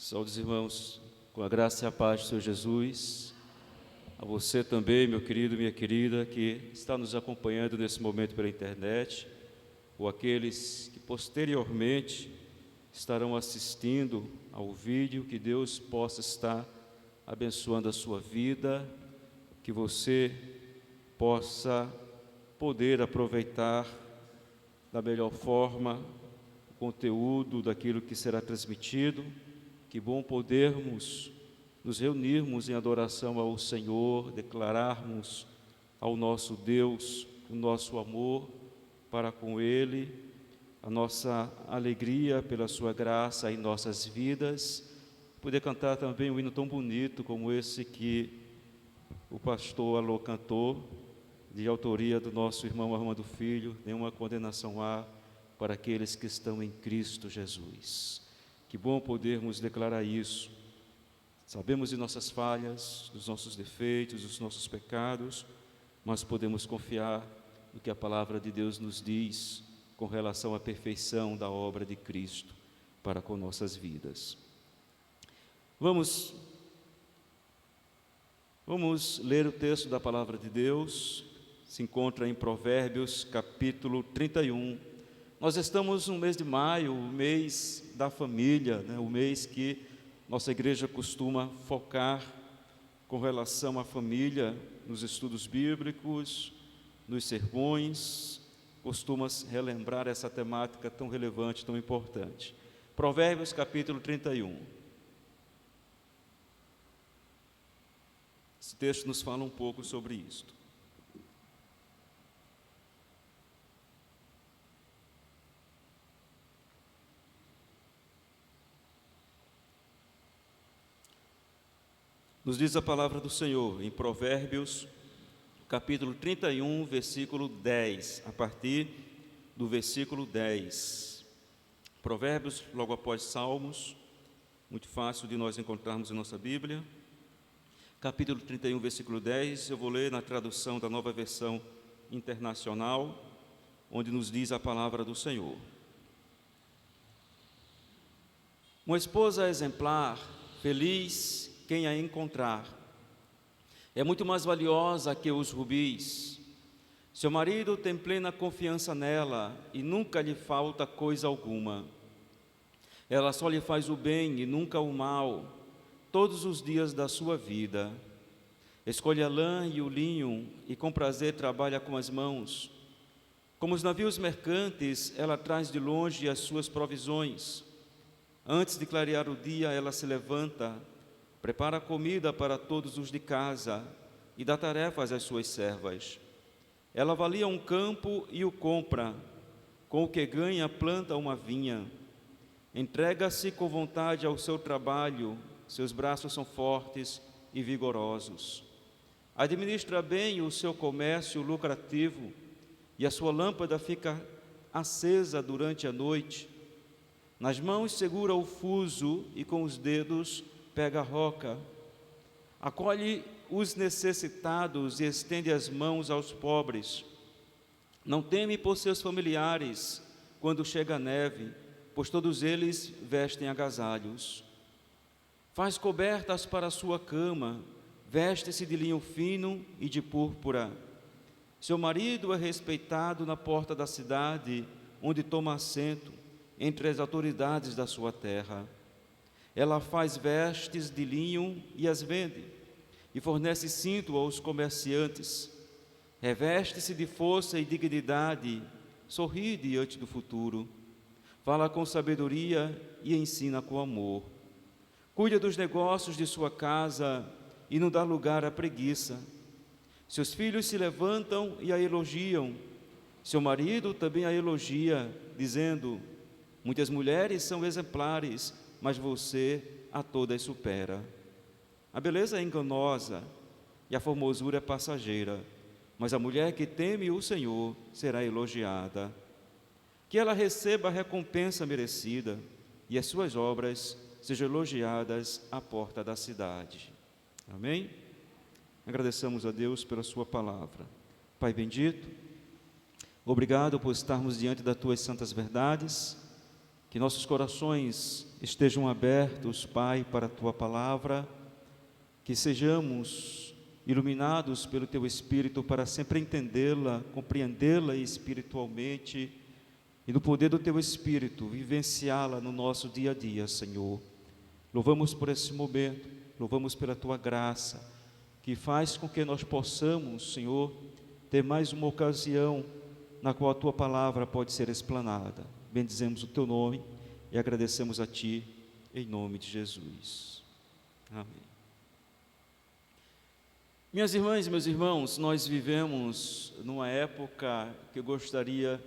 Saúde os irmãos, com a graça e a paz do Senhor Jesus. A você também, meu querido, minha querida, que está nos acompanhando nesse momento pela internet, ou aqueles que posteriormente estarão assistindo ao vídeo, que Deus possa estar abençoando a sua vida, que você possa poder aproveitar da melhor forma o conteúdo daquilo que será transmitido. Que bom podermos nos reunirmos em adoração ao Senhor, declararmos ao nosso Deus o nosso amor para com Ele, a nossa alegria pela Sua graça em nossas vidas, poder cantar também um hino tão bonito como esse que o pastor Alô cantou, de autoria do nosso irmão Armando Filho, nenhuma condenação há para aqueles que estão em Cristo Jesus. Que bom podermos declarar isso. Sabemos de nossas falhas, dos nossos defeitos, dos nossos pecados, mas podemos confiar no que a palavra de Deus nos diz com relação à perfeição da obra de Cristo para com nossas vidas. Vamos ler o texto da palavra de Deus, se encontra em Provérbios capítulo 31. Nós estamos no mês de maio, o mês da família, o mês que nossa igreja costuma focar com relação à família, nos estudos bíblicos, nos sermões, costuma relembrar essa temática tão relevante, tão importante. Provérbios capítulo 31. Esse texto nos fala um pouco sobre isto. Nos diz a palavra do Senhor em Provérbios, capítulo 31, versículo 10, a partir do versículo 10. Provérbios, logo após Salmos, muito fácil de nós encontrarmos em nossa Bíblia. Capítulo 31, versículo 10, eu vou ler na tradução da Nova Versão Internacional, onde nos diz a palavra do Senhor. Uma esposa exemplar, feliz quem a encontrar, é muito mais valiosa que os rubis. Seu marido tem plena confiança nela e nunca lhe falta coisa alguma. Ela só lhe faz o bem e nunca o mal, todos os dias da sua vida. Escolhe a lã e o linho e com prazer trabalha com as mãos. Como os navios mercantes, ela traz de longe as suas provisões. Antes de clarear o dia, ela se levanta, prepara comida para todos os de casa e dá tarefas às suas servas. Ela avalia um campo e o compra, com o que ganha planta uma vinha. Entrega-se com vontade ao seu trabalho, seus braços são fortes e vigorosos. Administra bem o seu comércio lucrativo e a sua lâmpada fica acesa durante a noite. Nas mãos segura o fuso e com os dedos pega a roca. Acolhe os necessitados e estende as mãos aos pobres. Não teme por seus familiares quando chega a neve, pois todos eles vestem agasalhos. Faz cobertas para a sua cama, veste-se de linho fino e de púrpura. Seu marido é respeitado na porta da cidade, onde toma assento entre as autoridades da sua terra. Ela faz vestes de linho e as vende, e fornece cinto aos comerciantes. Reveste-se de força e dignidade, sorri diante do futuro. Fala com sabedoria e ensina com amor. Cuida dos negócios de sua casa e não dá lugar à preguiça. Seus filhos se levantam e a elogiam. Seu marido também a elogia, dizendo: muitas mulheres são exemplares, mas você a todas supera. A beleza é enganosa e a formosura é passageira, mas a mulher que teme o Senhor será elogiada. Que ela receba a recompensa merecida e as suas obras sejam elogiadas à porta da cidade. Amém? Agradecemos a Deus pela sua palavra. Pai bendito, obrigado por estarmos diante das tuas santas verdades, que nossos corações estejam abertos, Pai, para a Tua palavra, que sejamos iluminados pelo Teu Espírito para sempre entendê-la, compreendê-la espiritualmente e no poder do Teu Espírito vivenciá-la no nosso dia a dia, Senhor. Louvamos por esse momento, louvamos pela Tua graça, que faz com que nós possamos, Senhor, ter mais uma ocasião na qual a Tua palavra pode ser explanada. Bendizemos o Teu nome e agradecemos a Ti, em nome de Jesus. Amém. Minhas irmãs e meus irmãos, nós vivemos numa época que eu gostaria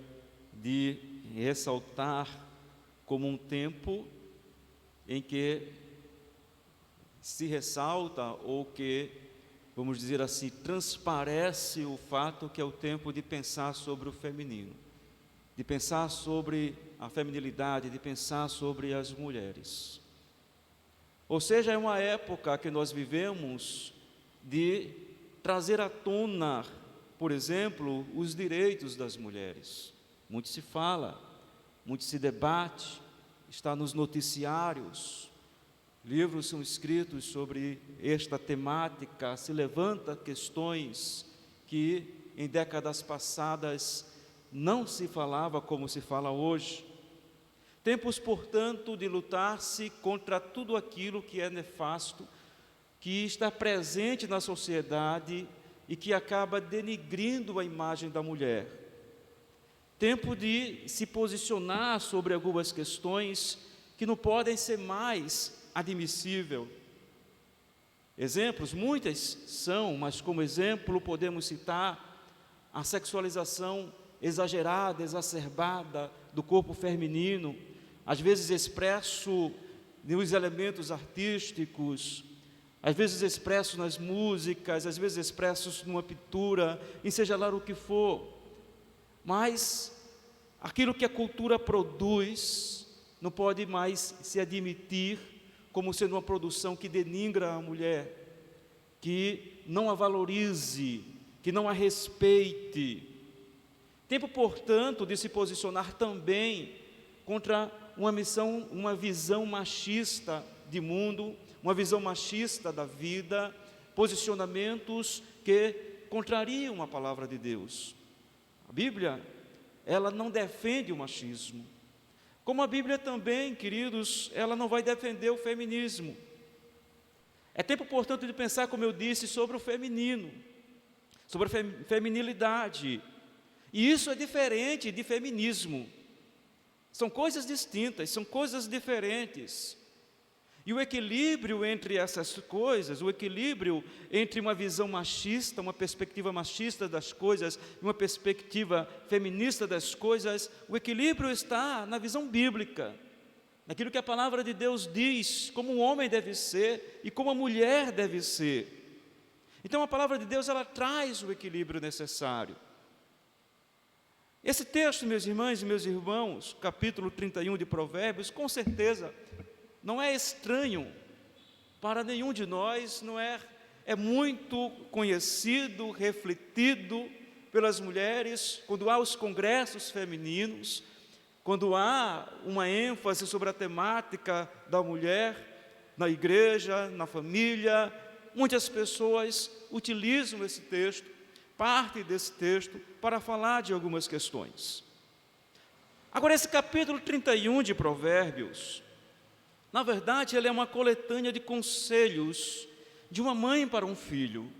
de ressaltar como um tempo em que se ressalta ou que, vamos dizer assim, transparece o fato que é o tempo de pensar sobre o feminino, de pensar sobre a feminilidade, de pensar sobre as mulheres. Ou seja, é uma época que nós vivemos de trazer à tona, por exemplo, os direitos das mulheres. Muito se fala, muito se debate, está nos noticiários, livros são escritos sobre esta temática, se levanta questões que em décadas passadas não se falava como se fala hoje. Tempos, portanto, de lutar-se contra tudo aquilo que é nefasto, que está presente na sociedade e que acaba denigrindo a imagem da mulher. Tempo de se posicionar sobre algumas questões que não podem ser mais admissível. Exemplos, muitas são, mas como exemplo podemos citar a sexualização exagerada, exacerbada do corpo feminino, às vezes expresso nos elementos artísticos, às vezes expressos nas músicas, às vezes expressos numa pintura, em seja lá o que for. Mas aquilo que a cultura produz não pode mais se admitir como sendo uma produção que denigra a mulher, que não a valorize, que não a respeite. Tempo, portanto, de se posicionar também contra uma visão machista de mundo, uma visão machista da vida, posicionamentos que contrariam a palavra de Deus. A Bíblia, ela não defende o machismo. Como a Bíblia também, queridos, ela não vai defender o feminismo. É tempo, portanto, de pensar, como eu disse, sobre o feminino, sobre a feminilidade. E isso é diferente de feminismo. São coisas distintas, são coisas diferentes. E o equilíbrio entre essas coisas, o equilíbrio entre uma visão machista, uma perspectiva machista das coisas, e uma perspectiva feminista das coisas, o equilíbrio está na visão bíblica, naquilo que a palavra de Deus diz, como um homem deve ser e como a mulher deve ser. Então a palavra de Deus, ela traz o equilíbrio necessário. Esse texto, minhas irmãs e meus irmãos, capítulo 31 de Provérbios, com certeza não é estranho para nenhum de nós, é muito conhecido, refletido pelas mulheres, quando há os congressos femininos, quando há uma ênfase sobre a temática da mulher, na igreja, na família, muitas pessoas utilizam esse texto, parte desse texto, para falar de algumas questões. Agora, esse capítulo 31 de Provérbios, na verdade, ele é uma coletânea de conselhos de uma mãe para um filho.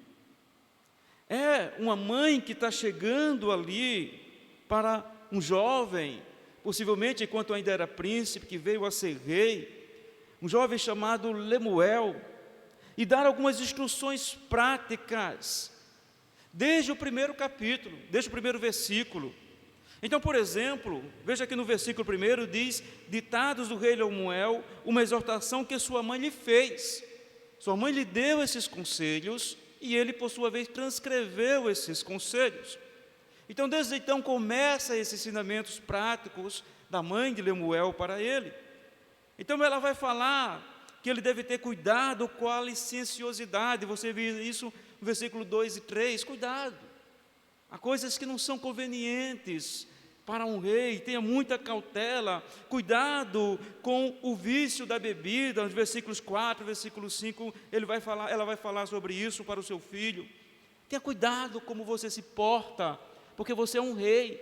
É uma mãe que está chegando ali para um jovem, possivelmente enquanto ainda era príncipe, que veio a ser rei, um jovem chamado Lemuel, e dar algumas instruções práticas, desde o primeiro capítulo, desde o primeiro versículo. Então, por exemplo, veja que no versículo 1 diz: ditados do rei Lemuel, uma exortação que sua mãe lhe fez. Sua mãe lhe deu esses conselhos e ele, por sua vez, transcreveu esses conselhos. Então, desde então, começa esses ensinamentos práticos da mãe de Lemuel para ele. Então, ela vai falar que ele deve ter cuidado com a licenciosidade. Você vê isso no versículo 2 e 3, cuidado. Há coisas que não são convenientes, para um rei, tenha muita cautela, cuidado com o vício da bebida. Nos versículos 4, versículo 5, ela vai falar sobre isso para o seu filho. Tenha cuidado como você se porta, porque você é um rei,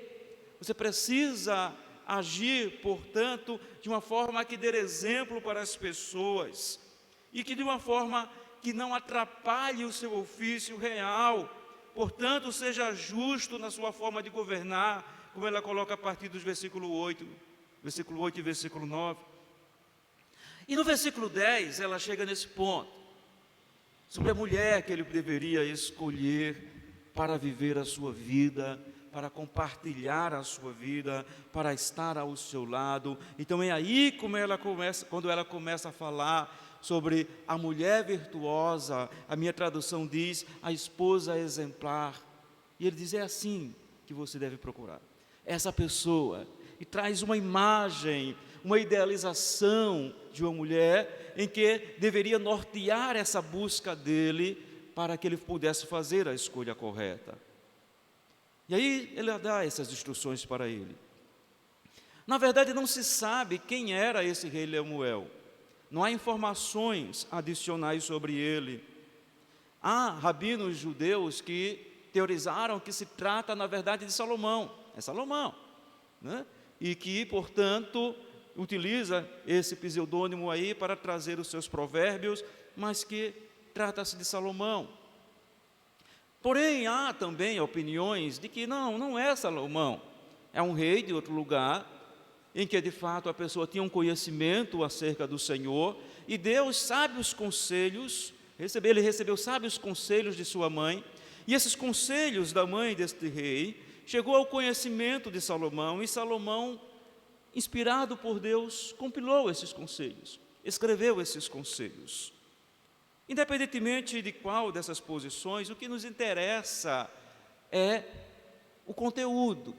você precisa agir, portanto, de uma forma que dê exemplo para as pessoas, e que de uma forma que não atrapalhe o seu ofício real, portanto, seja justo na sua forma de governar, como ela coloca a partir dos versículo 8 e versículo 9. E no versículo 10, ela chega nesse ponto, sobre a mulher que ele deveria escolher para viver a sua vida, para compartilhar a sua vida, para estar ao seu lado. Então é aí quando ela começa a falar sobre a mulher virtuosa. A minha tradução diz, a esposa exemplar. E ele diz, é assim que você deve procurar essa pessoa, e traz uma imagem, uma idealização de uma mulher em que deveria nortear essa busca dele para que ele pudesse fazer a escolha correta. E aí ele dá essas instruções para ele. Na verdade, não se sabe quem era esse rei Lemuel. Não há informações adicionais sobre ele. Há rabinos judeus que teorizaram que se trata, na verdade, de Salomão. É Salomão, né? E que, portanto, utiliza esse pseudônimo aí para trazer os seus provérbios, mas que trata-se de Salomão. Porém, há também opiniões de que não é Salomão, é um rei de outro lugar, em que de fato a pessoa tinha um conhecimento acerca do Senhor, e Deus sabe os conselhos, ele recebeu sábios conselhos de sua mãe, e esses conselhos da mãe deste rei chegou ao conhecimento de Salomão, e Salomão, inspirado por Deus, compilou esses conselhos, escreveu esses conselhos. Independentemente de qual dessas posições, o que nos interessa é o conteúdo,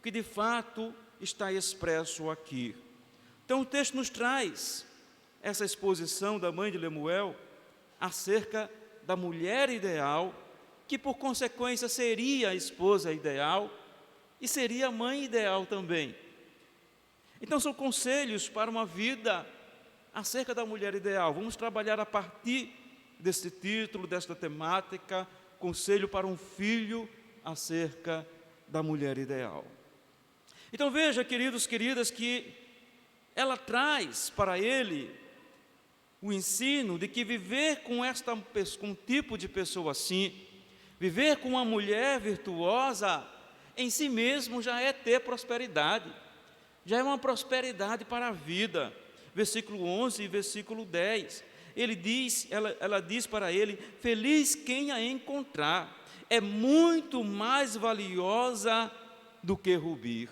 que de fato está expresso aqui. Então o texto nos traz essa exposição da mãe de Lemuel acerca da mulher ideal, que por consequência seria a esposa ideal e seria a mãe ideal também. Então são conselhos para uma vida acerca da mulher ideal. Vamos trabalhar a partir deste título, desta temática, conselho para um filho acerca da mulher ideal. Então veja, queridos, queridas, que ela traz para ele o ensino de que viver com um tipo de pessoa assim, viver com uma mulher virtuosa, em si mesmo já é ter prosperidade, já é uma prosperidade para a vida. Versículo 11 e versículo 10, ela diz para ele, feliz quem a encontrar, é muito mais valiosa do que rubi.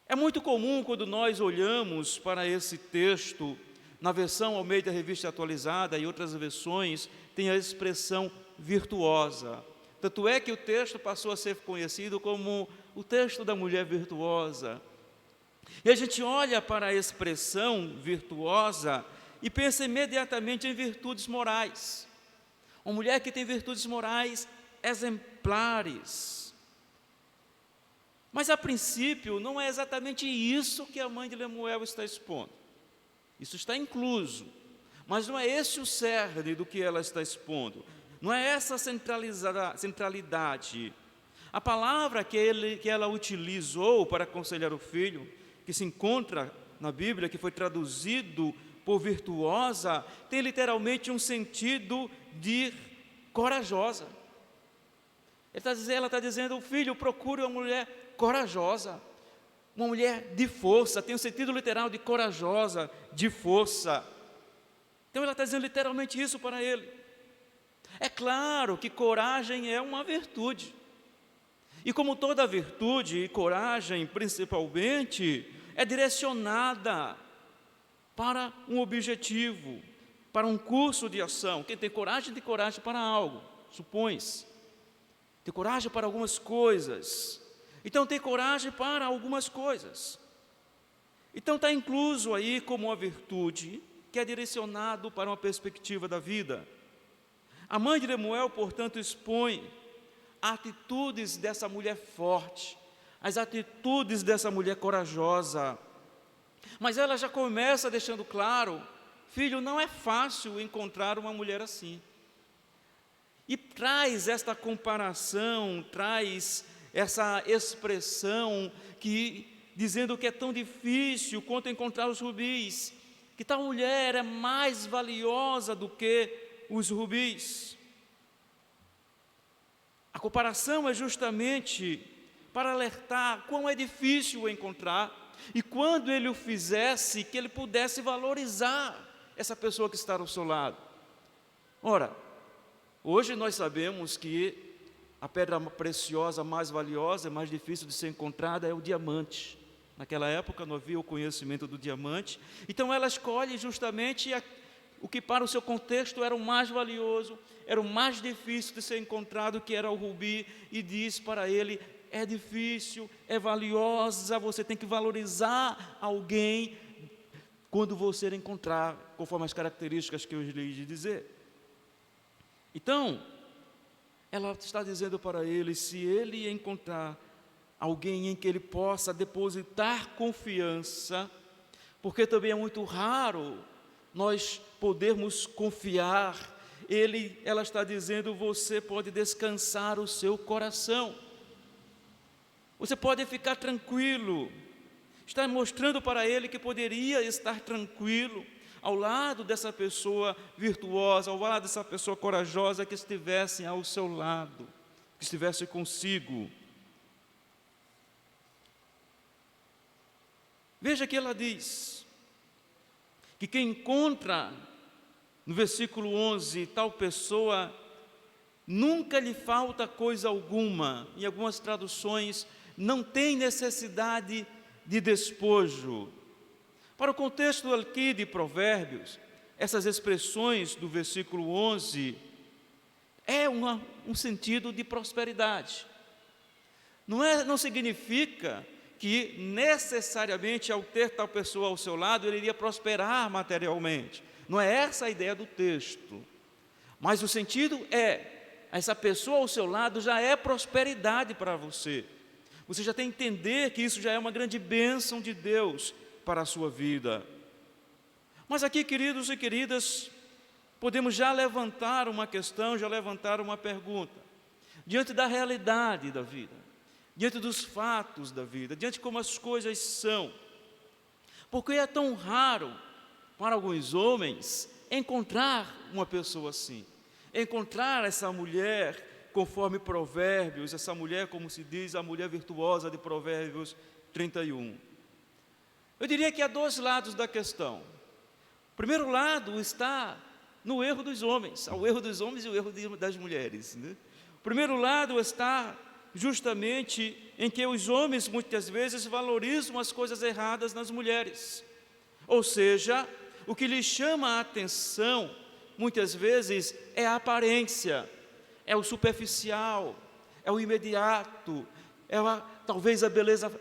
É muito comum quando nós olhamos para esse texto, na versão Almeida Revista Atualizada e outras versões, tem a expressão virtuosa. Tanto é que o texto passou a ser conhecido como o texto da mulher virtuosa. E a gente olha para a expressão virtuosa e pensa imediatamente em virtudes morais. Uma mulher que tem virtudes morais exemplares. Mas a princípio não é exatamente isso que a mãe de Lemuel está expondo. Isso está incluso, mas não é esse o cerne do que ela está expondo. Não é essa centralidade. A palavra que ela utilizou para aconselhar o filho, que se encontra na Bíblia, que foi traduzido por virtuosa, tem literalmente um sentido de corajosa. Ela está dizendo, filho, procure uma mulher corajosa, uma mulher de força, tem o sentido literal de corajosa, de força. Então ela está dizendo literalmente isso para ele. É claro que coragem é uma virtude, e como toda virtude, e coragem principalmente, é direcionada para um objetivo, para um curso de ação. Quem tem coragem para algo, supõe-se. Tem coragem para algumas coisas. Então tem coragem para algumas coisas. Então está incluso aí como uma virtude que é direcionado para uma perspectiva da vida. A mãe de Lemuel, portanto, expõe atitudes dessa mulher forte, as atitudes dessa mulher corajosa. Mas ela já começa deixando claro: filho, não é fácil encontrar uma mulher assim. E traz esta comparação, traz essa expressão dizendo que é tão difícil quanto encontrar os rubis, que tal mulher é mais valiosa do que os rubis. A comparação é justamente para alertar quão é difícil encontrar, e quando ele o fizesse, que ele pudesse valorizar essa pessoa que está ao seu lado. Ora, hoje nós sabemos que a pedra preciosa mais valiosa, mais difícil de ser encontrada, é o diamante. Naquela época não havia o conhecimento do diamante, então ela escolhe justamente o que para o seu contexto era o mais valioso, era o mais difícil de ser encontrado, que era o rubi, e diz para ele: é difícil, é valiosa, você tem que valorizar alguém quando você encontrar, conforme as características que eu lhe de dizer. Então, ela está dizendo para ele, se ele encontrar alguém em que ele possa depositar confiança, porque também é muito raro nós podermos confiar, ela está dizendo: você pode descansar o seu coração, você pode ficar tranquilo, está mostrando para ele que poderia estar tranquilo ao lado dessa pessoa virtuosa, ao lado dessa pessoa corajosa que estivesse ao seu lado, que estivesse consigo. Veja que ela diz que quem encontra, no versículo 11, tal pessoa, nunca lhe falta coisa alguma. Em algumas traduções, não tem necessidade de despojo. Para o contexto aqui de Provérbios, essas expressões do versículo 11 é um sentido de prosperidade. Não significa que necessariamente ao ter tal pessoa ao seu lado ele iria prosperar materialmente. Não é essa a ideia do texto. Mas o sentido é: essa pessoa ao seu lado já é prosperidade para você. Você já tem que entender que isso já é uma grande bênção de Deus para a sua vida. Mas aqui, queridos e queridas, podemos já levantar uma questão, já levantar uma pergunta, diante da realidade da vida, diante dos fatos da vida, diante de como as coisas são. Porque é tão raro para alguns homens encontrar uma pessoa assim, encontrar essa mulher, conforme Provérbios, essa mulher, como se diz, a mulher virtuosa de Provérbios 31. Eu diria que há dois lados da questão. O primeiro lado está no erro dos homens, ao erro dos homens e o erro das mulheres, né? O primeiro lado está justamente em que os homens muitas vezes valorizam as coisas erradas nas mulheres. Ou seja, o que lhes chama a atenção muitas vezes é a aparência, é o superficial, é o imediato, talvez a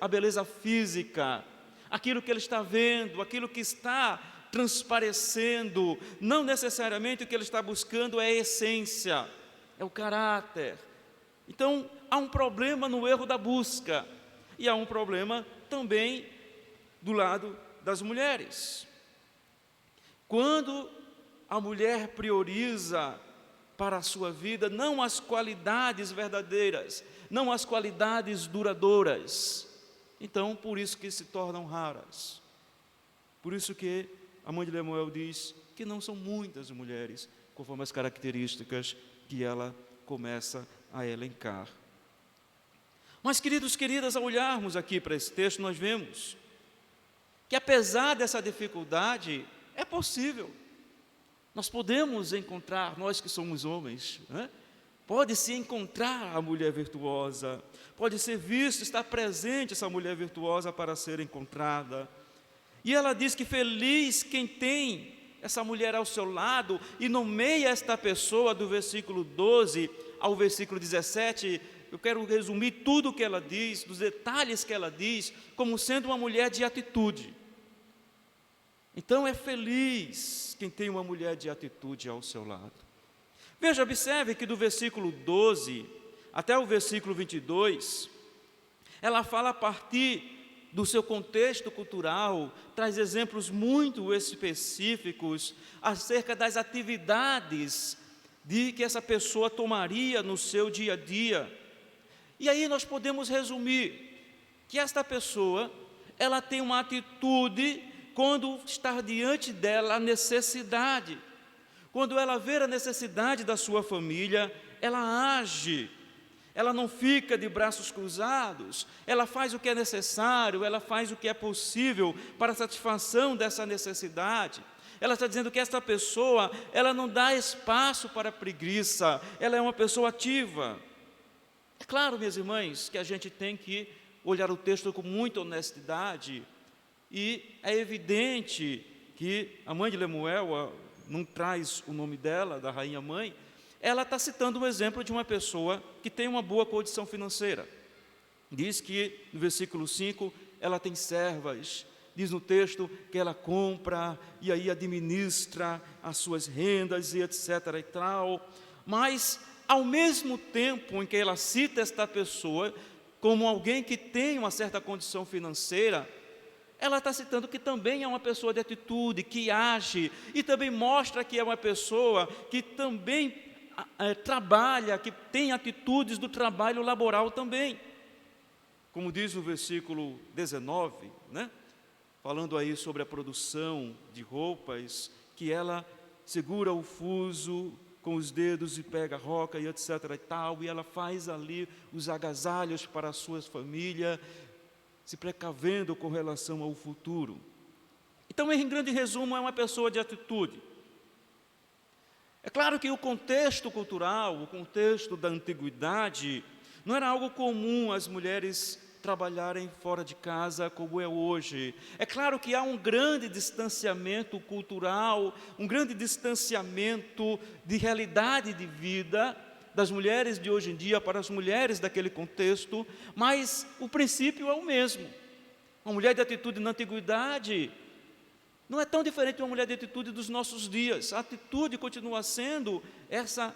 beleza física, aquilo que ele está vendo, aquilo que está transparecendo. Não necessariamente o que ele está buscando é a essência, é o caráter. Então, há um problema no erro da busca, e há um problema também do lado das mulheres. Quando a mulher prioriza para a sua vida não as qualidades verdadeiras, não as qualidades duradouras, então por isso que se tornam raras. Por isso que a mãe de Lemuel diz que não são muitas mulheres, conforme as características que ela começa a elencar. Mas, queridos, queridas, ao olharmos aqui para esse texto, nós vemos que apesar dessa dificuldade, é possível. Nós podemos encontrar, nós que somos homens, né? Pode-se encontrar a mulher virtuosa, pode ser visto, estar presente essa mulher virtuosa para ser encontrada. E ela diz que feliz quem tem essa mulher ao seu lado, e nomeia esta pessoa do versículo 12 ao versículo 17, eu quero resumir tudo o que ela diz, dos detalhes que ela diz, como sendo uma mulher de atitude. Então é feliz quem tem uma mulher de atitude ao seu lado. Veja, observe que do versículo 12 até o versículo 22, Ela fala a partir do seu contexto cultural, traz exemplos muito específicos acerca das atividades que essa pessoa tomaria no seu dia a dia. E aí nós podemos resumir que esta pessoa, ela tem uma atitude quando está diante dela a necessidade. Quando ela vê a necessidade da sua família, ela age. Ela não fica de braços cruzados, ela faz o que é necessário, ela faz o que é possível para a satisfação dessa necessidade. Ela está dizendo que esta pessoa, ela não dá espaço para a preguiça, ela é uma pessoa ativa. É claro, minhas irmãs, que a gente tem que olhar o texto com muita honestidade, e é evidente que a mãe de Lemuel, não traz o nome dela, da rainha mãe, ela está citando um exemplo de uma pessoa que tem uma boa condição financeira. Diz que, no versículo 5, ela tem servas. Diz no texto que ela compra e aí administra as suas rendas e etc. e tal. Mas, ao mesmo tempo em que ela cita esta pessoa como alguém que tem uma certa condição financeira, ela está citando que também é uma pessoa de atitude, que age, e também mostra que é uma pessoa que também trabalha, que tem atitudes do trabalho laboral também. Como diz no versículo 19, falando aí sobre a produção de roupas, que ela segura o fuso com os dedos e pega a roca e etc. e tal, e ela faz ali os agasalhos para a sua família, se precavendo com relação ao futuro. Então, em grande resumo, é uma pessoa de atitude. É claro que o contexto cultural, o contexto da antiguidade, não era algo comum as mulheres trabalharem fora de casa como é hoje. É claro que há um grande distanciamento cultural, um grande distanciamento de realidade de vida das mulheres de hoje em dia para as mulheres daquele contexto, mas o princípio é o mesmo. Uma mulher de atitude na antiguidade não é tão diferente de uma mulher de atitude dos nossos dias. A atitude continua sendo essa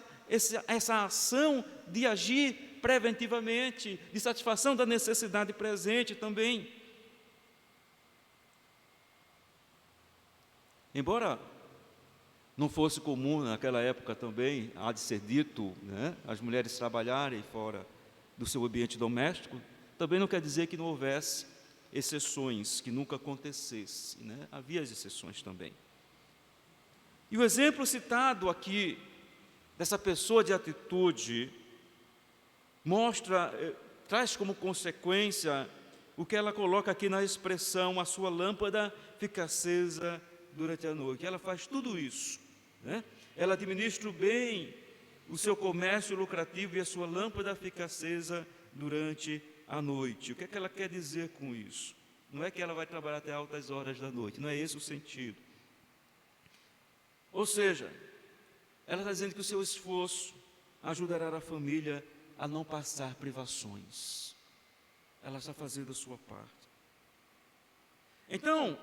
ação de agir preventivamente, de satisfação da necessidade presente também. Embora não fosse comum naquela época também, há de ser dito, as mulheres trabalharem fora do seu ambiente doméstico, também não quer dizer que não houvesse exceções, que nunca acontecesse, havia as exceções também. E o exemplo citado aqui, dessa pessoa de atitude, traz como consequência o que ela coloca aqui na expressão, a sua lâmpada fica acesa durante a noite. Ela faz tudo isso, ela administra bem o seu comércio lucrativo e a sua lâmpada fica acesa durante a noite. O que é que ela quer dizer com isso? Não é que ela vai trabalhar até altas horas da noite, não é esse o sentido. Ou seja, ela está dizendo que o seu esforço ajudará a família a não passar privações. Ela está fazendo a sua parte. Então,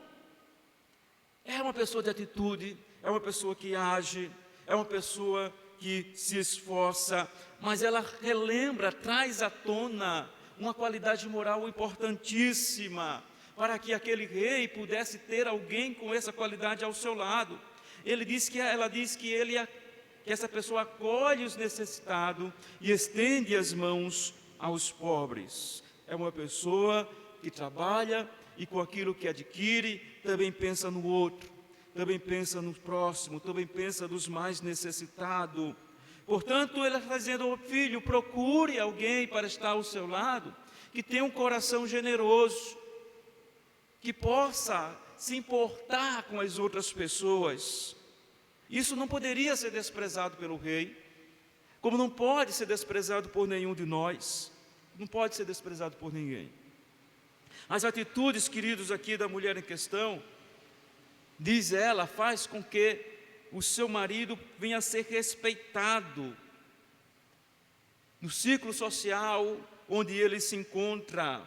é uma pessoa de atitude, é uma pessoa que age, é uma pessoa que se esforça, mas ela relembra, traz à tona uma qualidade moral importantíssima, para que aquele rei pudesse ter alguém com essa qualidade ao seu lado. Ela diz que essa pessoa acolhe os necessitados e estende as mãos aos pobres. É uma pessoa que trabalha e com aquilo que adquire, também pensa no outro, também pensa no próximo, também pensa nos mais necessitados. Portanto, ele está dizendo, filho, procure alguém para estar ao seu lado, que tenha um coração generoso, que possa se importar com as outras pessoas. Isso não poderia ser desprezado pelo rei, como não pode ser desprezado por nenhum de nós, não pode ser desprezado por ninguém. As atitudes, queridos, aqui da mulher em questão, diz ela, faz com que o seu marido venha a ser respeitado no ciclo social onde ele se encontra.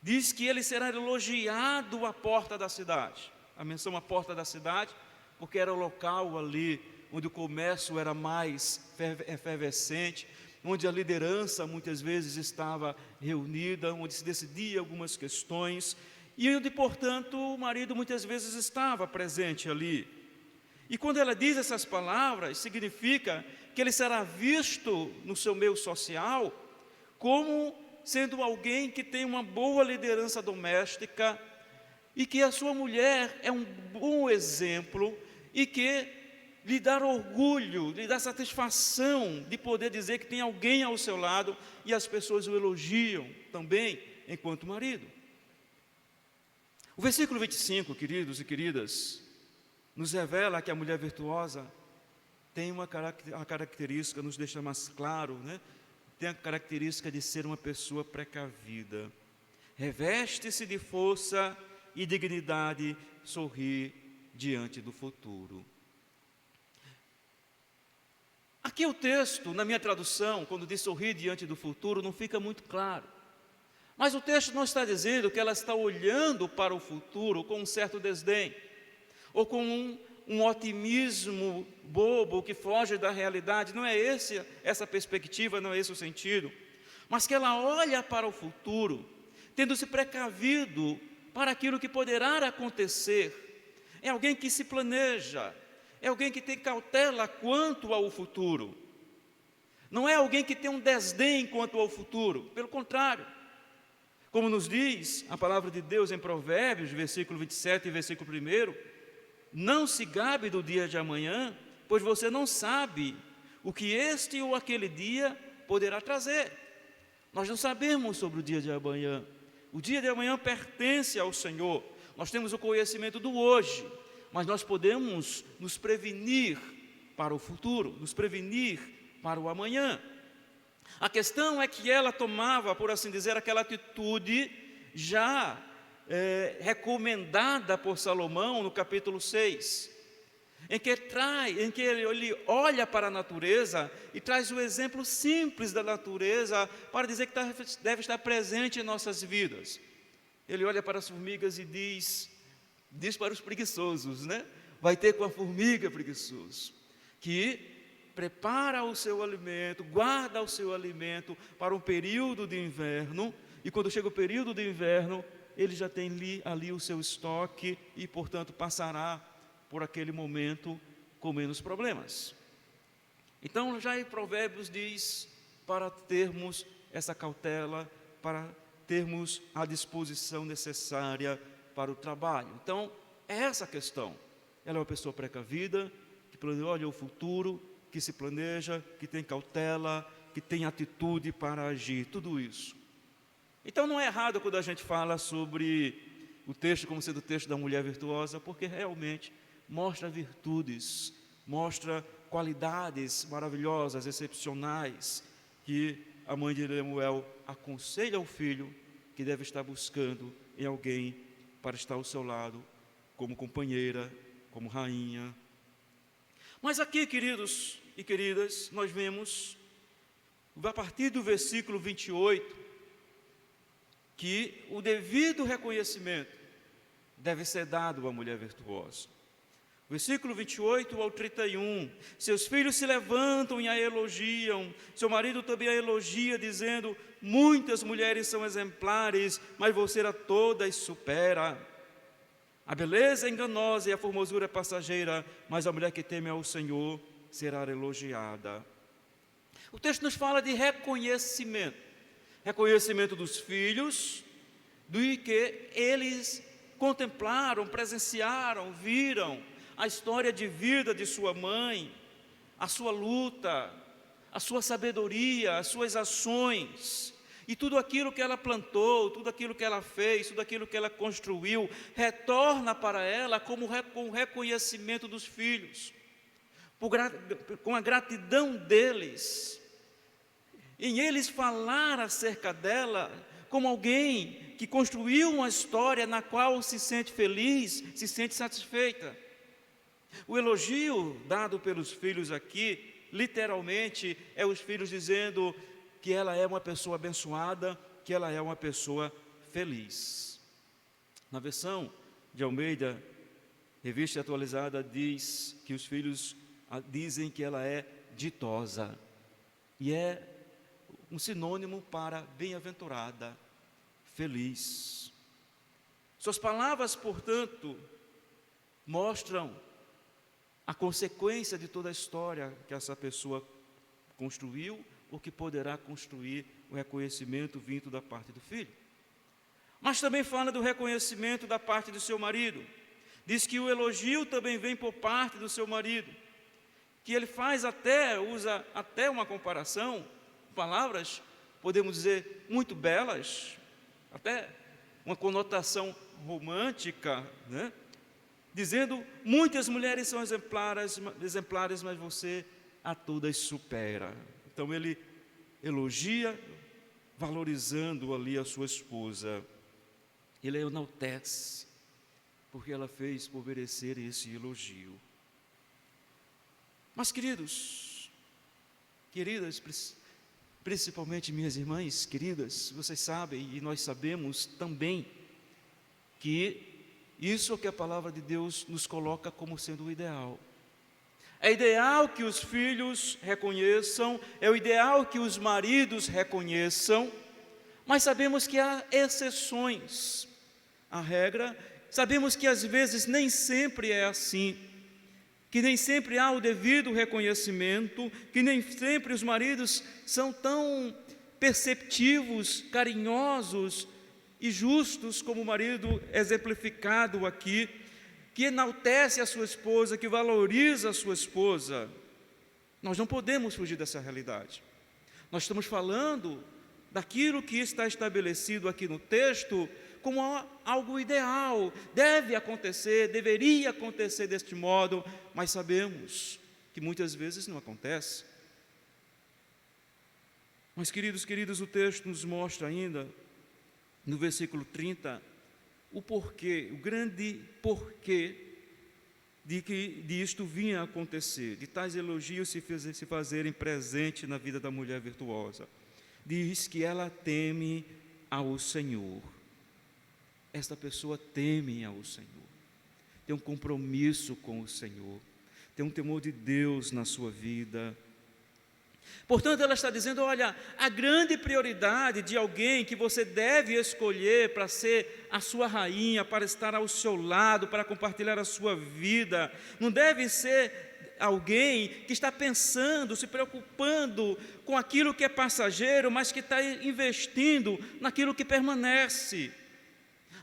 Diz que ele será elogiado à porta da cidade. A menção à porta da cidade, porque era o local ali onde o comércio era mais efervescente, onde a liderança muitas vezes estava reunida, onde se decidia algumas questões, e onde, portanto, o marido muitas vezes estava presente ali. E quando ela diz essas palavras, significa que ele será visto no seu meio social como sendo alguém que tem uma boa liderança doméstica e que a sua mulher é um bom exemplo e que lhe dá orgulho, lhe dá satisfação de poder dizer que tem alguém ao seu lado e as pessoas o elogiam também enquanto marido. O versículo 25, queridos e queridas, nos revela que a mulher virtuosa tem uma característica, nos deixa mais claro, né? Tem a característica de ser uma pessoa precavida. Reveste-se de força e dignidade, sorrir diante do futuro. Aqui o texto, na minha tradução, quando diz sorrir diante do futuro, não fica muito claro. Mas o texto não está dizendo que ela está olhando para o futuro com um certo desdém, ou com um otimismo bobo que foge da realidade. Não é essa perspectiva, não é esse o sentido. Mas que ela olha para o futuro, tendo se precavido para aquilo que poderá acontecer. É alguém que se planeja, é alguém que tem cautela quanto ao futuro. Não é alguém que tem um desdém quanto ao futuro, pelo contrário. Como nos diz a palavra de Deus em Provérbios, versículo 27 e versículo 1, não se gabe do dia de amanhã, pois você não sabe o que este ou aquele dia poderá trazer. Nós não sabemos sobre o dia de amanhã. O dia de amanhã pertence ao Senhor. Nós temos o conhecimento do hoje, mas nós podemos nos prevenir para o futuro, nos prevenir para o amanhã. A questão é que ela tomava, por assim dizer, aquela atitude já recomendada por Salomão no capítulo 6, em que ele olha para a natureza e traz o exemplo simples da natureza para dizer que deve estar presente em nossas vidas. Ele olha para as formigas e diz para os preguiçosos, né? Vai ter com a formiga preguiçoso, que prepara o seu alimento, guarda o seu alimento para um período de inverno, e quando chega o período de inverno, ele já tem ali o seu estoque e, portanto, passará por aquele momento com menos problemas. Então, já em Provérbios diz para termos essa cautela, para termos a disposição necessária para o trabalho. Então, é essa a questão. Ela é uma pessoa precavida, que olha o futuro, que se planeja, que tem cautela, que tem atitude para agir, tudo isso. Então não é errado quando a gente fala sobre o texto como sendo o texto da mulher virtuosa, porque realmente mostra virtudes, mostra qualidades maravilhosas, excepcionais, que a mãe de Lemuel aconselha ao filho que deve estar buscando em alguém para estar ao seu lado, como companheira, como rainha. Mas aqui, queridos e queridas, nós vemos, a partir do versículo 28, que o devido reconhecimento deve ser dado à mulher virtuosa. Versículo 28 ao 31, seus filhos se levantam e a elogiam, seu marido também a elogia, dizendo, muitas mulheres são exemplares, mas você a todas supera. A beleza é enganosa e a formosura é passageira, mas a mulher que teme ao Senhor será elogiada. O texto nos fala de reconhecimento dos filhos, do que eles contemplaram, presenciaram, viram a história de vida de sua mãe, a sua luta, a sua sabedoria, as suas ações, e tudo aquilo que ela plantou, tudo aquilo que ela fez, tudo aquilo que ela construiu, retorna para ela com o reconhecimento dos filhos, com a gratidão deles, em eles falar acerca dela como alguém que construiu uma história na qual se sente feliz, se sente satisfeita. O elogio dado pelos filhos aqui, literalmente, é os filhos dizendo que ela é uma pessoa abençoada, que ela é uma pessoa feliz. Na versão de Almeida, Revista Atualizada, diz que os filhos dizem que ela é ditosa. E é um sinônimo para bem-aventurada, feliz. Suas palavras, portanto, mostram a consequência de toda a história que essa pessoa construiu, ou que poderá construir o reconhecimento vindo da parte do filho. Mas também fala do reconhecimento da parte do seu marido. Diz que o elogio também vem por parte do seu marido, que ele usa até uma comparação, palavras, podemos dizer, muito belas, até uma conotação romântica, né? Dizendo, muitas mulheres são exemplares, mas você a todas supera. Então ele elogia, valorizando ali a sua esposa. Ele a enaltece, porque ela fez por merecer esse elogio. Mas queridas, principalmente minhas irmãs queridas, vocês sabem e nós sabemos também que isso é o que a palavra de Deus nos coloca como sendo o ideal. É ideal que os filhos reconheçam, é o ideal que os maridos reconheçam, mas sabemos que há exceções à regra, sabemos que às vezes nem sempre é assim, que nem sempre há o devido reconhecimento, que nem sempre os maridos são tão perceptivos, carinhosos e justos como o marido exemplificado aqui, que enaltece a sua esposa, que valoriza a sua esposa. Nós não podemos fugir dessa realidade. Nós estamos falando daquilo que está estabelecido aqui no texto como algo ideal, deve acontecer, deveria acontecer deste modo, mas sabemos que muitas vezes não acontece. Mas queridos, o texto nos mostra ainda, no versículo 30, o porquê, o grande porquê de isto vinha a acontecer, de tais elogios se fazerem presente na vida da mulher virtuosa. Diz que ela teme ao Senhor. Esta pessoa teme ao Senhor, tem um compromisso com o Senhor, tem um temor de Deus na sua vida. Portanto, ela está dizendo, olha, a grande prioridade de alguém que você deve escolher para ser a sua rainha, para estar ao seu lado, para compartilhar a sua vida, não deve ser alguém que está pensando, se preocupando com aquilo que é passageiro, mas que está investindo naquilo que permanece.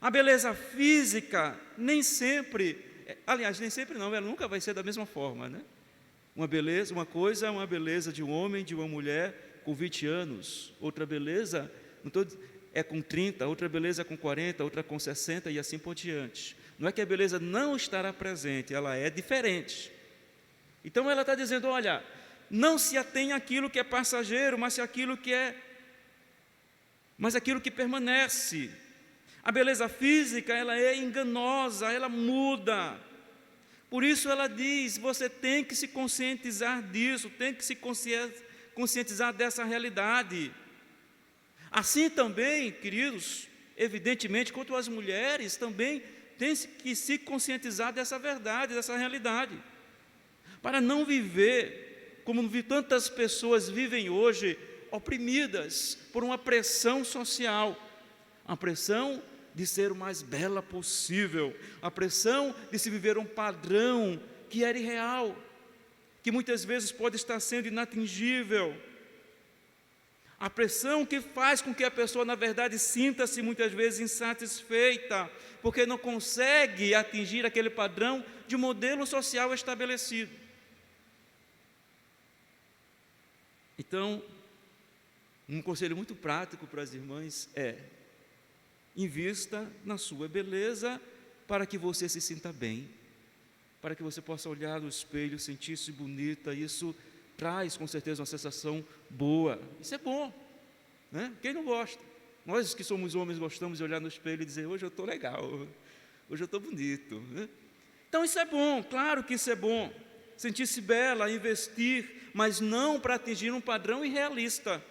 A beleza física nem sempre, aliás, nem sempre não, ela nunca vai ser da mesma forma, né? Uma coisa é uma beleza de um homem, de uma mulher com 20 anos, outra beleza é com 30, outra beleza é com 40, outra com 60 e assim por diante. Não é que a beleza não estará presente, ela é diferente. Então ela está dizendo, olha, não se atenha àquilo que é passageiro, mas aquilo que permanece. A beleza física, ela é enganosa, ela muda. Por isso ela diz, você tem que se conscientizar disso, tem que se conscientizar dessa realidade. Assim também, queridos, evidentemente, quanto às mulheres, também tem que se conscientizar dessa verdade, dessa realidade. Para não viver, como tantas pessoas vivem hoje, oprimidas por uma pressão social, a pressão de ser o mais bela possível, a pressão de se viver um padrão que era irreal, que muitas vezes pode estar sendo inatingível, a pressão que faz com que a pessoa, na verdade, sinta-se muitas vezes insatisfeita, porque não consegue atingir aquele padrão de modelo social estabelecido. Então, um conselho muito prático para as irmãs é: invista na sua beleza para que você se sinta bem, para que você possa olhar no espelho, sentir-se bonita. Isso traz com certeza uma sensação boa. Isso é bom, né? Quem não gosta? Nós que somos homens gostamos de olhar no espelho e dizer, hoje eu estou legal, hoje eu estou bonito, né? Então isso é bom, claro que isso é bom, sentir-se bela, investir, mas não para atingir um padrão irrealista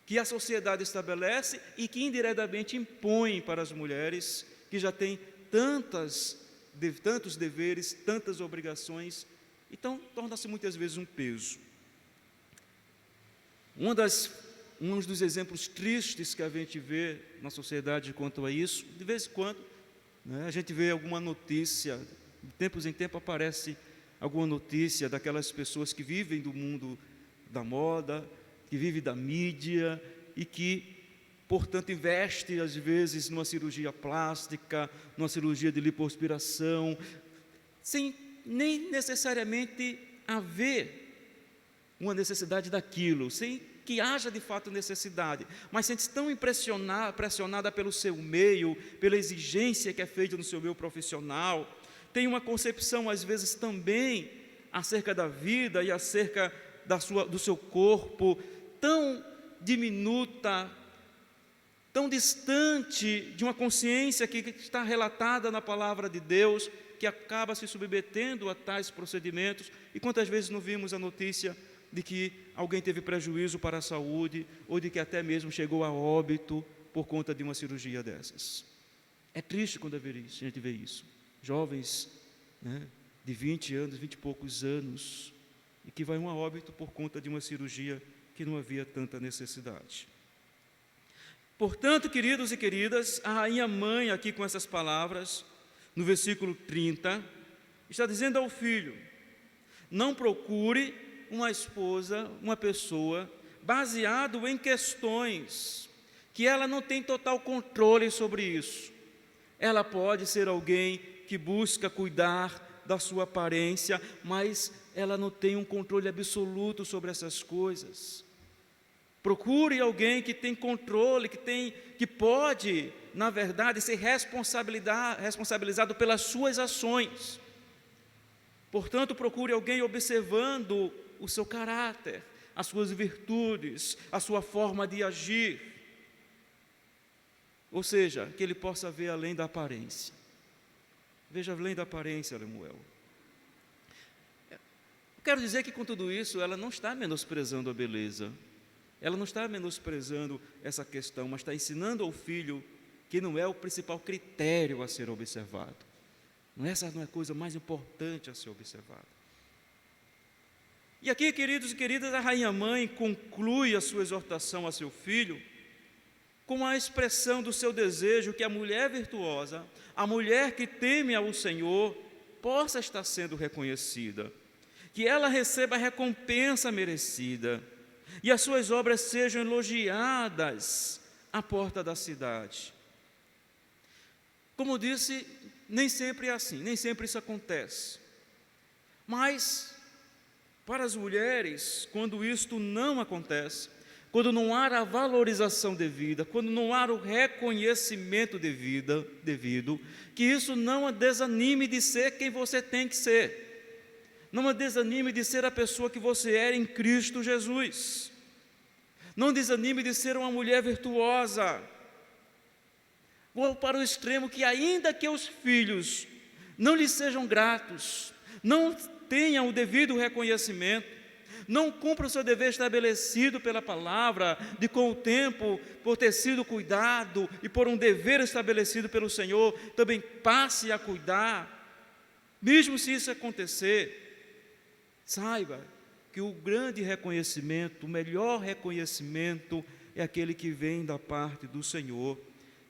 que a sociedade estabelece e que indiretamente impõe para as mulheres, que já têm tantos deveres, tantas obrigações, então torna-se muitas vezes um peso. Uma das um dos exemplos tristes que a gente vê na sociedade quanto a isso, de vez em quando, né, a gente vê alguma notícia, de tempos em tempos aparece alguma notícia daquelas pessoas que vivem do mundo da moda, que vivem da mídia e que, portanto, investe às vezes numa cirurgia plástica, numa cirurgia de lipoaspiração, sem nem necessariamente haver uma necessidade daquilo, sem que haja de fato necessidade, mas sente-se tão pressionada pelo seu meio, pela exigência que é feita no seu meio profissional, tem uma concepção às vezes também acerca da vida e acerca do seu corpo, tão diminuta, tão distante de uma consciência que está relatada na palavra de Deus, que acaba se submetendo a tais procedimentos. E quantas vezes não vimos a notícia de que alguém teve prejuízo para a saúde, ou de que até mesmo chegou a óbito por conta de uma cirurgia dessas? É triste quando a gente vê isso. Jovens, né, de 20 anos, 20 e poucos anos, e que vai a óbito por conta de uma cirurgia que não havia tanta necessidade. Portanto, queridos e queridas, a rainha mãe aqui com essas palavras, no versículo 30, está dizendo ao filho: não procure uma esposa, uma pessoa, baseado em questões que ela não tem total controle sobre isso. Ela pode ser alguém que busca cuidar da sua aparência, mas ela não tem um controle absoluto sobre essas coisas. Procure alguém que tem controle, que pode, na verdade, ser responsabilizado pelas suas ações. Portanto, procure alguém observando o seu caráter, as suas virtudes, a sua forma de agir. Ou seja, que ele possa ver além da aparência. Veja além da aparência, Lemuel. Quero dizer que com tudo isso, ela não está menosprezando a beleza. Ela não está menosprezando essa questão, mas está ensinando ao filho que não é o principal critério a ser observado. Essa não é a coisa mais importante a ser observada. E aqui, queridos e queridas, a rainha-mãe conclui a sua exortação a seu filho com a expressão do seu desejo que a mulher virtuosa, a mulher que teme ao Senhor, possa estar sendo reconhecida, que ela receba a recompensa merecida e as suas obras sejam elogiadas à porta da cidade. Como disse, nem sempre é assim, nem sempre isso acontece. Mas, para as mulheres, quando isto não acontece, quando não há a valorização devida, quando não há o reconhecimento devido, que isso não a desanime de ser quem você tem que ser. Não a desanime de ser a pessoa que você é em Cristo Jesus. Não desanime de ser uma mulher virtuosa. Ou para o extremo que ainda que os filhos não lhe sejam gratos, não tenham o devido reconhecimento, não cumpra o seu dever estabelecido pela palavra, de com o tempo, por ter sido cuidado e por um dever estabelecido pelo Senhor, também passe a cuidar. Mesmo se isso acontecer, saiba que o grande reconhecimento, o melhor reconhecimento é aquele que vem da parte do Senhor.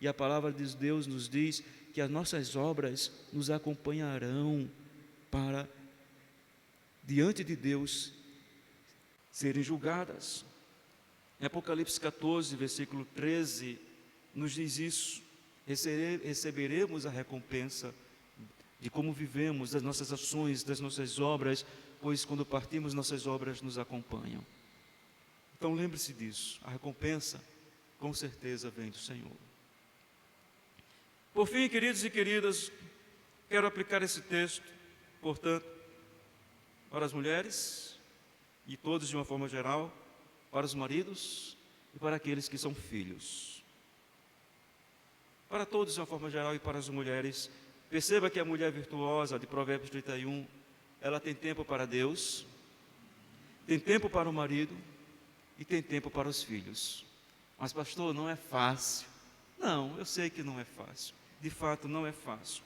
E a palavra de Deus nos diz que as nossas obras nos acompanharão para, diante de Deus, serem julgadas. Em Apocalipse 14, versículo 13, nos diz isso: receberemos a recompensa de como vivemos, das nossas ações, das nossas obras, pois quando partimos, nossas obras nos acompanham. Então lembre-se disso, a recompensa com certeza vem do Senhor. Por fim, queridos e queridas, quero aplicar esse texto, portanto, para as mulheres, e todos de uma forma geral, para os maridos e para aqueles que são filhos. Para todos de uma forma geral e para as mulheres, perceba que a mulher virtuosa de Provérbios 31, ela tem tempo para Deus, tem tempo para o marido e tem tempo para os filhos. Mas pastor, não é fácil. Não, eu sei que não é fácil. De fato, não é fácil.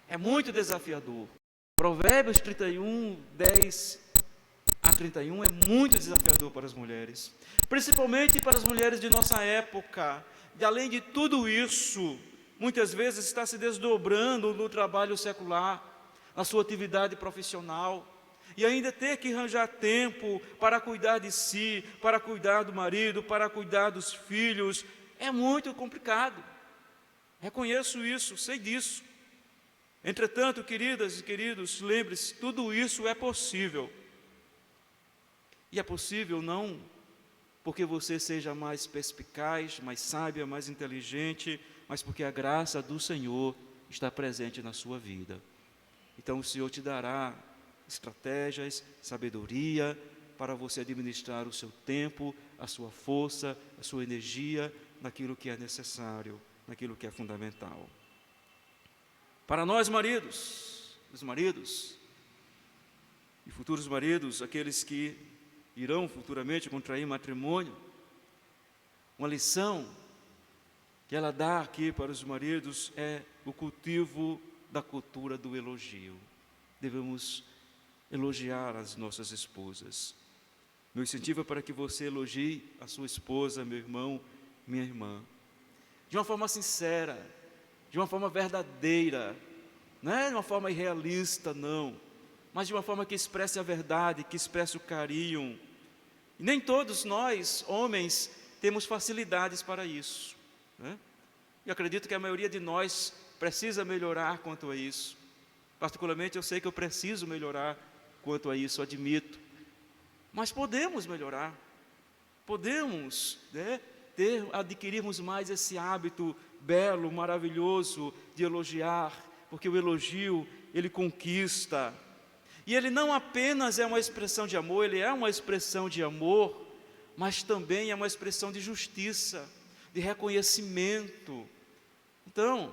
É muito desafiador. Provérbios 31, 10 a 31 é muito desafiador para as mulheres, principalmente para as mulheres de nossa época. E além de tudo isso, muitas vezes está se desdobrando no trabalho secular, na sua atividade profissional, e ainda ter que arranjar tempo para cuidar de si, para cuidar do marido, para cuidar dos filhos, é muito complicado. Reconheço isso, sei disso. Entretanto, queridas e queridos, lembre-se, tudo isso é possível. E é possível não porque você seja mais perspicaz, mais sábia, mais inteligente, mas porque a graça do Senhor está presente na sua vida. Então o Senhor te dará estratégias, sabedoria para você administrar o seu tempo, a sua força, a sua energia naquilo que é necessário, naquilo que é fundamental. Para nós maridos, os maridos e futuros maridos, aqueles que irão futuramente contrair matrimônio, uma lição que ela dá aqui para os maridos é o cultivo da cultura do elogio. Devemos elogiar as nossas esposas. Meu incentivo é para que você elogie a sua esposa, meu irmão, minha irmã, de uma forma sincera, de uma forma verdadeira, não é de uma forma irrealista, não, mas de uma forma que expresse a verdade, que expresse o carinho. E nem todos nós, homens, temos facilidades para isso, né? E acredito que a maioria de nós precisa melhorar quanto a isso. Particularmente eu sei que eu preciso melhorar quanto a isso, admito. Mas podemos melhorar, podemos, né, adquirirmos mais esse hábito belo, maravilhoso de elogiar, porque o elogio, ele conquista. E ele não apenas é uma expressão de amor, ele é uma expressão de amor, mas também é uma expressão de justiça, de reconhecimento. Então,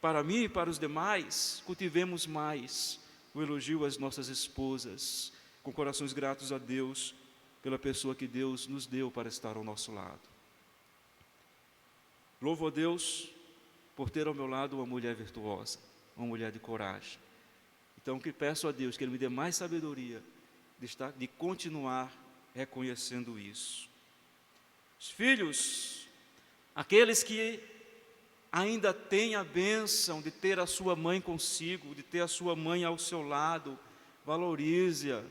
para mim e para os demais, cultivemos mais o elogio às nossas esposas, com corações gratos a Deus, pela pessoa que Deus nos deu para estar ao nosso lado. Louvo a Deus por ter ao meu lado uma mulher virtuosa, uma mulher de coragem. Então, que peço a Deus que Ele me dê mais sabedoria de continuar reconhecendo isso. Os filhos, aqueles que ainda têm a bênção de ter a sua mãe consigo, de ter a sua mãe ao seu lado, valorize-a,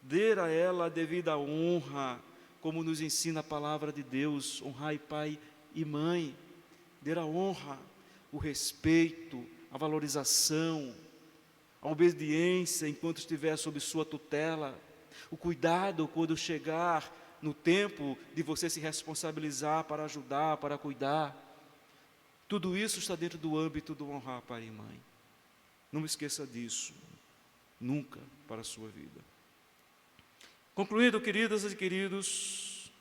dê a ela a devida honra, como nos ensina a palavra de Deus, honrai pai e mãe, dê a honra, o respeito, a valorização, a obediência enquanto estiver sob sua tutela, o cuidado quando chegar no tempo de você se responsabilizar para ajudar, para cuidar. Tudo isso está dentro do âmbito do honrar pai e mãe. Não esqueça disso, nunca para a sua vida. Concluindo, queridas e queridos,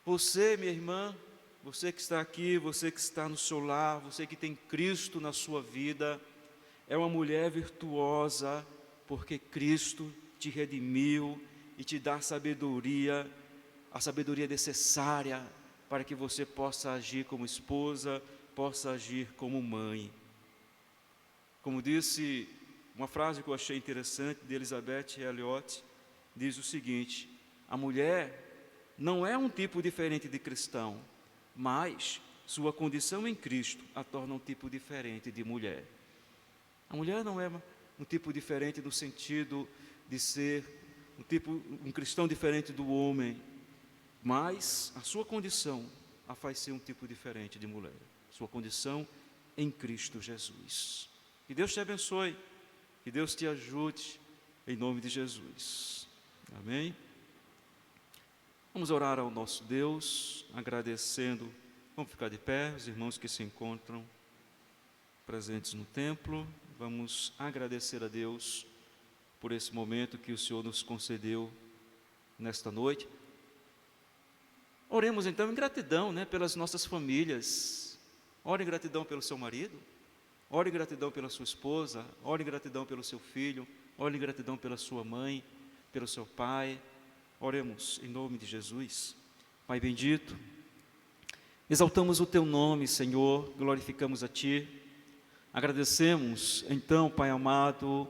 você, minha irmã, você que está aqui, você que está no seu lar, você que tem Cristo na sua vida, é uma mulher virtuosa, porque Cristo te redimiu e te dá sabedoria, a sabedoria necessária para que você possa agir como esposa, possa agir como mãe. Como disse, uma frase que eu achei interessante de Elizabeth Elliot, diz o seguinte: a mulher não é um tipo diferente de cristão, mas sua condição em Cristo a torna um tipo diferente de mulher. A mulher não é um tipo diferente no sentido de ser um cristão diferente do homem, mas a sua condição a faz ser um tipo diferente de mulher. Sua condição em Cristo Jesus. Que Deus te abençoe, que Deus te ajude, em nome de Jesus. Amém? Vamos orar ao nosso Deus, agradecendo. Vamos ficar de pé, os irmãos que se encontram presentes no templo. Vamos agradecer a Deus por esse momento que o Senhor nos concedeu nesta noite. Oremos então em gratidão, pelas nossas famílias. Ore em gratidão pelo seu marido, ore em gratidão pela sua esposa, ore em gratidão pelo seu filho, ore em gratidão pela sua mãe, pelo seu pai. Oremos em nome de Jesus. Pai bendito, exaltamos o teu nome, Senhor, glorificamos a ti. Agradecemos então, Pai amado,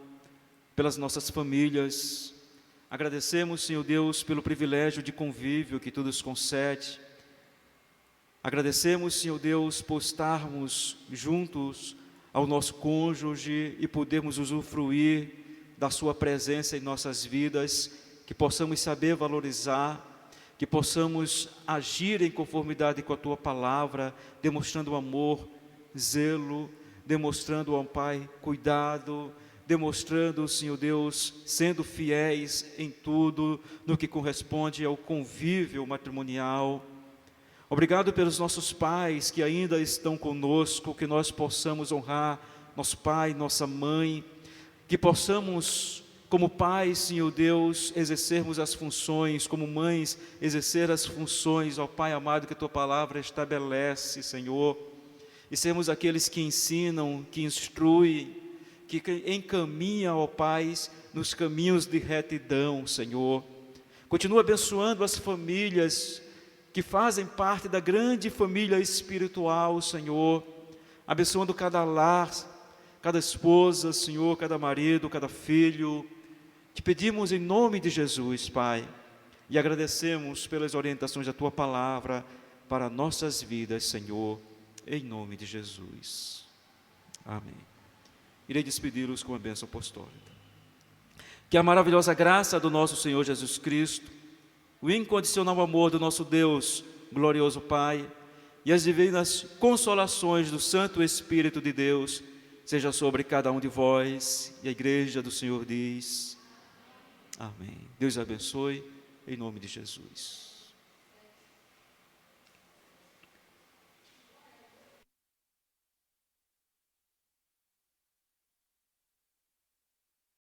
pelas nossas famílias. Agradecemos, Senhor Deus, pelo privilégio de convívio que Tu nos concede. Agradecemos, Senhor Deus, por estarmos juntos ao nosso cônjuge e podermos usufruir da Sua presença em nossas vidas, que possamos saber valorizar, que possamos agir em conformidade com a Tua palavra, demonstrando amor, zelo, demonstrando, ó Pai, cuidado, demonstrando, Senhor Deus, sendo fiéis em tudo, no que corresponde ao convívio matrimonial. Obrigado pelos nossos pais que ainda estão conosco, que nós possamos honrar nosso pai, nossa mãe, que possamos, como pais, Senhor Deus, exercermos as funções, como mães, exercer as funções, ó Pai amado, que a Tua palavra estabelece, Senhor, e sermos aqueles que ensinam, que instruem, que encaminham, ó Pai, nos caminhos de retidão, Senhor. Continua abençoando as famílias que fazem parte da grande família espiritual, Senhor, abençoando cada lar, cada esposa, Senhor, cada marido, cada filho. Te pedimos em nome de Jesus, Pai, e agradecemos pelas orientações da Tua palavra para nossas vidas, Senhor, em nome de Jesus. Amém. Irei despedi-los com a bênção apostólica. Que a maravilhosa graça do nosso Senhor Jesus Cristo, o incondicional amor do nosso Deus, glorioso Pai, e as divinas consolações do Santo Espírito de Deus, seja sobre cada um de vós, e a igreja do Senhor diz, amém. Deus abençoe, em nome de Jesus.